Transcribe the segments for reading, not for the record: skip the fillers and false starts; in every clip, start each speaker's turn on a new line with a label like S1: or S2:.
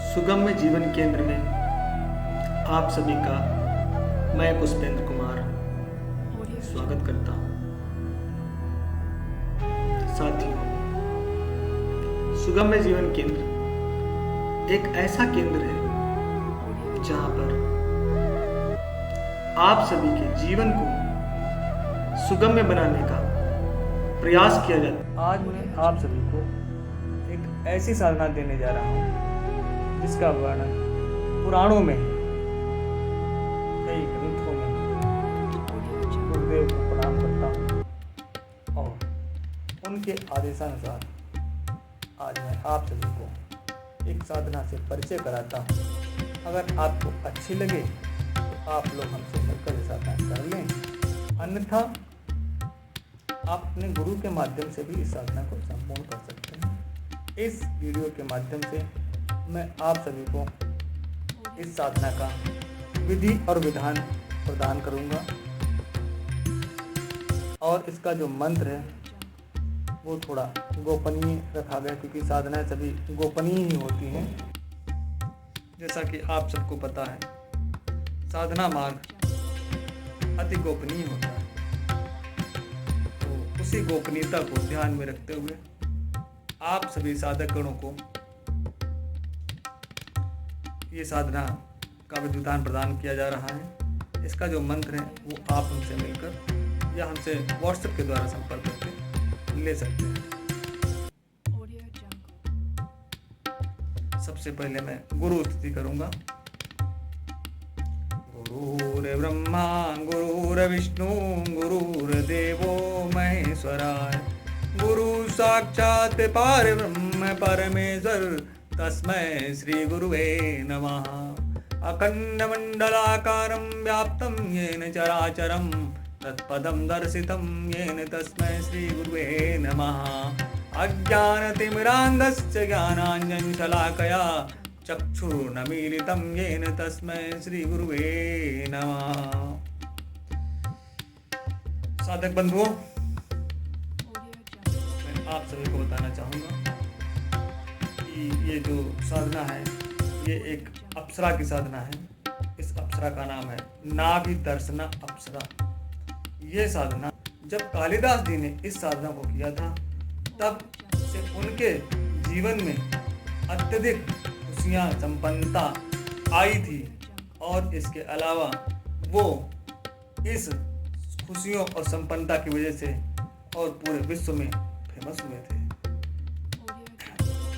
S1: सुगम्य जीवन केंद्र में आप सभी का मैं पुष्पेंद्र कुमार स्वागत करता हूँ। साथियों, सुगम्य जीवन केंद्र एक ऐसा केंद्र है जहाँ पर आप सभी के जीवन को सुगम्य बनाने का प्रयास किया जाता है।
S2: आज मैं आप सभी को एक ऐसी साधना देने जा रहा हूँ जिसका वर्णन पुराणों में है, कई ग्रंथों में है। गुरुदेव को प्रणाम करता हूँ और उनके आदेशानुसार आज मैं आप सभी को एक साधना से परिचय कराता हूँ। अगर आपको अच्छी लगे तो आप लोग हमसे मिलकर ये साधना कर लें, अन्यथा आप अपने गुरु के माध्यम से भी इस साधना को संपूर्ण कर सकते हैं। इस वीडियो के माध्यम से मैं आप सभी को इस साधना का विधि और विधान प्रदान करूंगा और इसका जो मंत्र है वो थोड़ा गोपनीय रखा गया, क्योंकि साधनाएं सभी गोपनीय ही होती हैं। जैसा कि आप सबको पता है, साधना मार्ग अति गोपनीय होता है। उसी गोपनीयता को ध्यान में रखते हुए आप सभी साधकगणों को ये साधना का विधान प्रदान किया जा रहा है। इसका जो मंत्र है वो आप हमसे मिलकर या हमसे व्हाट्सएप के द्वारा संपर्क करके ले सकते हैं। सबसे पहले मैं गुरु स्तुति करूंगा। गुरुर्ब्रह्मा गुरुर्विष्णु गुरुर्देवो महेश्वराय, गुरु साक्षात् परब्रह्म परमेश्वर तस्मै श्री गुरुवे नमः। अखण्डमण्डलाकारं व्याप्तं येन चराचरं तत्पदं दर्शितं येन तस्मै श्री गुरुवे नमः। अज्ञानतिमिरान्धस्य ज्ञानाञ्जनशलाकया चक्षुरुन्मीलितं येन तस्मै श्री गुरुवे नमः। साधक बंधुओं, मैं आप सभी को बताना चाहूँगा कि ये जो साधना है ये एक अप्सरा की साधना है। इस अप्सरा का नाम है नाभि दर्शना अप्सरा। ये साधना जब कालिदास जी ने इस साधना को किया था तब से उनके जीवन में अत्यधिक खुशियाँ संपन्नता आई थी और इसके अलावा वो इस खुशियों और संपन्नता की वजह से और पूरे विश्व में फेमस हुए थे।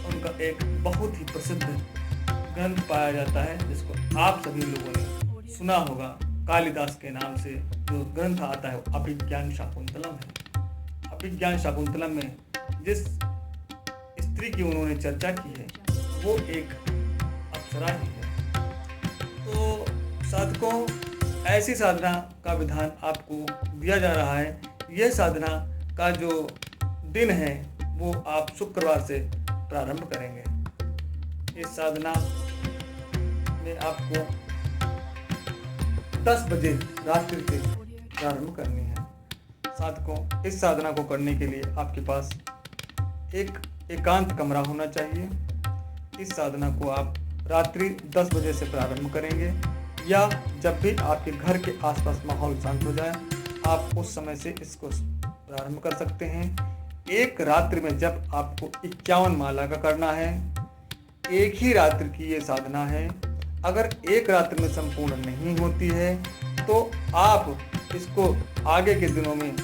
S2: उनका एक बहुत ही प्रसिद्ध ग्रंथ पाया जाता है जिसको आप सभी लोगों ने सुना होगा, कालिदास के नाम से जो ग्रंथ आता है वो अभिज्ञान शाकुंतलम है। अभिज्ञान शाकुंतलम में जिस स्त्री की उन्होंने चर्चा की है वो एक अप्सरा ही है। तो साधकों, ऐसी साधना का विधान आपको दिया जा रहा है। यह साधना का जो दिन है वो आप शुक्रवार से प्रारंभ करेंगे। इस साधना में आपको 10 बजे रात्रि से प्रारंभ करनी है। साधकों, इस साधना को करने के लिए आपके पास एक एकांत कमरा होना चाहिए। इस साधना को आप रात्रि 10 बजे से प्रारंभ करेंगे या जब भी आपके घर के आसपास माहौल शांत हो जाए आप उस समय से इसको प्रारंभ कर सकते हैं। एक रात्रि में जब आपको 51 माला का करना है, एक ही रात्रि की ये साधना है। अगर एक रात्रि में संपूर्ण नहीं होती है तो आप इसको आगे के दिनों में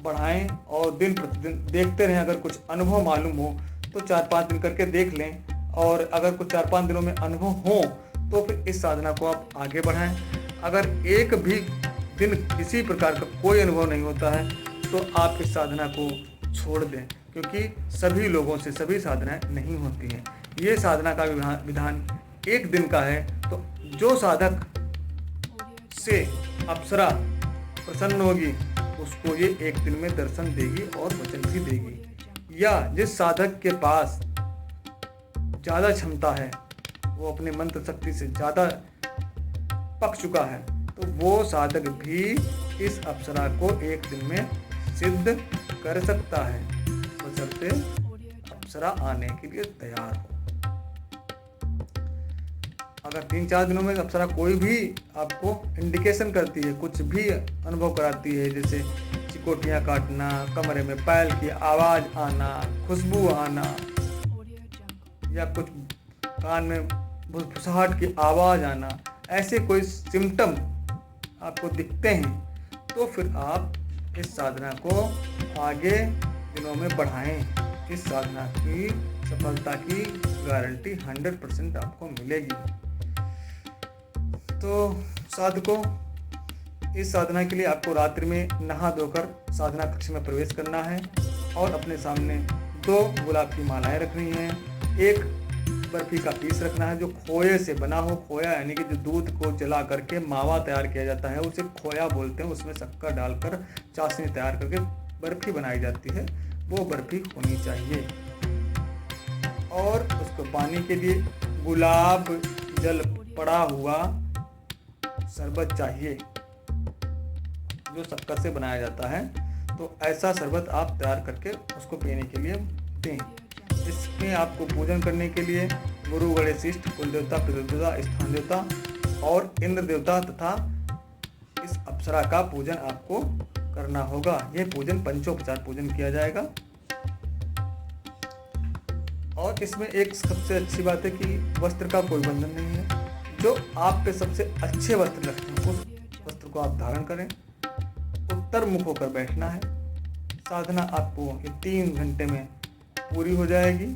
S2: बढ़ाएं और दिन प्रतिदिन देखते रहें। अगर कुछ अनुभव मालूम हो तो 4-5 दिन करके देख लें, और अगर कुछ 4-5 दिनों में अनुभव हो तो फिर इस साधना को आप आगे बढ़ाएं। अगर एक भी दिन किसी प्रकार का कोई अनुभव नहीं होता है तो आप इस साधना को छोड़ दें, क्योंकि सभी लोगों से सभी साधनाएं नहीं होती हैं। ये साधना का विधान एक दिन का है। तो जो साधक से अप्सरा प्रसन्न होगी उसको ये एक दिन में दर्शन देगी और वचन भी देगी। या जिस साधक के पास ज़्यादा क्षमता है, वो अपने मंत्र शक्ति से ज़्यादा पक चुका है, तो वो साधक भी इस अप्सरा को एक दिन में सिद्ध कर सकता है, बशर्ते अप्सरा आने के लिए तैयार हो। अगर 3-4 दिनों में अप्सरा कोई भी आपको इंडिकेशन करती है, कुछ भी अनुभव कराती है, जैसे चिकोटियाँ काटना, कमरे में पैल की आवाज़ आना, खुशबू आना, या कुछ कान में फुसफुसाहट की आवाज़ आना, ऐसे कोई सिम्टम आपको दिखते हैं, तो फिर आप इस साधना को आगे दिनों में बढ़ाएं। इस साधना की सफलता की गारंटी 100% आपको मिलेगी। तो साधकों, इस साधना के लिए आपको रात्रि में नहा धोकर साधना कक्ष में प्रवेश करना है और अपने सामने 2 गुलाब की मालाएं रखनी हैं। एक बर्फी का पीस रखना है जो खोए से बना हो। खोया यानी कि जो दूध को जला करके मावा तैयार किया जाता है, उसे खोया बोलते हैं। उसमें शक्कर डालकर चाशनी तैयार करके बर्फी बनाई जाती है, वो बर्फी होनी चाहिए। और उसको पानी के लिए गुलाब जल पड़ा हुआ शरबत चाहिए जो शक्कर से बनाया जाता है। तो ऐसा शरबत आप तैयार करके उसको पीने के लिए दें। इसमें आपको पूजन करने के लिए गुरु, गणेश, इष्ट, कुल देवता, पितृदेवता, स्थान देवता और इंद्र देवता तथा इस अप्सरा का पूजन आपको करना होगा। यह पूजन पंचोपचार पूजन किया जाएगा। और इसमें एक सबसे अच्छी बात है कि वस्त्र का कोई बंधन नहीं है। जो आप पे सबसे अच्छे वस्त्र लगते हैं उस वस्त्र को आप धारण करें। उत्तर मुख होकर बैठना है। साधना आपको 3 घंटे में पूरी हो जाएगी।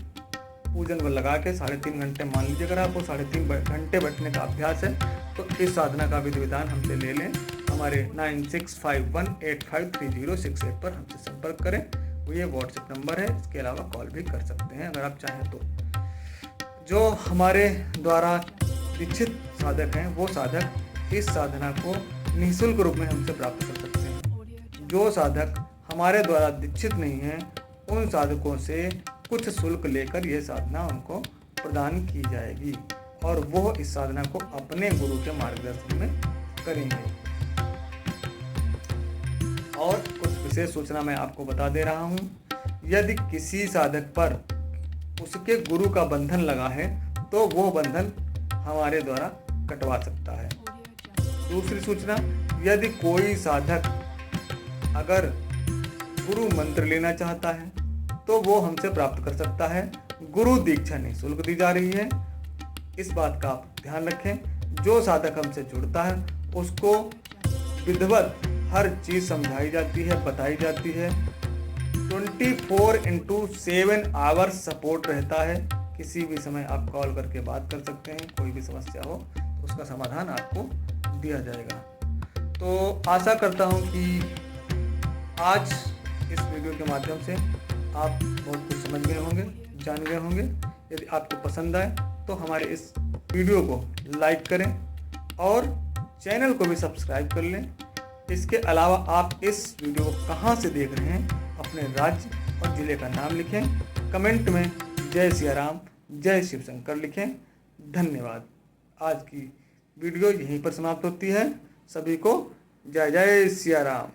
S2: पूजन को लगा के 3.5 घंटे मान लीजिए। अगर आपको 3.5 घंटे बैठने का अभ्यास है तो इस साधना का विधि विधान हमसे ले लें। हमारे 9651853068 पर हमसे संपर्क करें। ये व्हाट्सएप नंबर है। इसके अलावा कॉल भी कर सकते हैं अगर आप चाहें तो। जो हमारे द्वारा दीक्षित साधक हैं वो साधक इस साधना को निःशुल्क रूप में हमसे प्राप्त कर सकते हैं। जो साधक हमारे द्वारा दीक्षित नहीं हैं उन साधकों से कुछ शुल्क लेकर यह साधना उनको प्रदान की जाएगी और वो इस साधना को अपने गुरु के मार्गदर्शन में करेंगे। और कुछ विशेष सूचना मैं आपको बता दे रहा हूँ। यदि किसी साधक पर उसके गुरु का बंधन लगा है तो वो बंधन हमारे द्वारा कटवा सकता है। दूसरी सूचना, यदि कोई साधक अगर गुरु मंत्र लेना चाहता है तो वो हमसे प्राप्त कर सकता है। गुरु दीक्षा निःशुल्क दी जा रही है। इस बात का आप ध्यान रखें। जो साधक हमसे जुड़ता है उसको विधिवत हर चीज़ समझाई जाती है, बताई जाती है। 24/7 आवर्स सपोर्ट रहता है। किसी भी समय आप कॉल करके बात कर सकते हैं। कोई भी समस्या हो तो उसका समाधान आपको दिया जाएगा। तो आशा करता हूँ कि आज इस वीडियो के माध्यम से आप बहुत कुछ समझ गए होंगे, जान गए होंगे। यदि आपको पसंद आए तो हमारे इस वीडियो को लाइक करें और चैनल को भी सब्सक्राइब कर लें। इसके अलावा आप इस वीडियो को कहाँ से देख रहे हैं अपने राज्य और ज़िले का नाम लिखें। कमेंट में जय सिया राम, जय शिव शंकर लिखें। धन्यवाद। आज की वीडियो यहीं पर समाप्त होती है। सभी को जय जय सिया राम।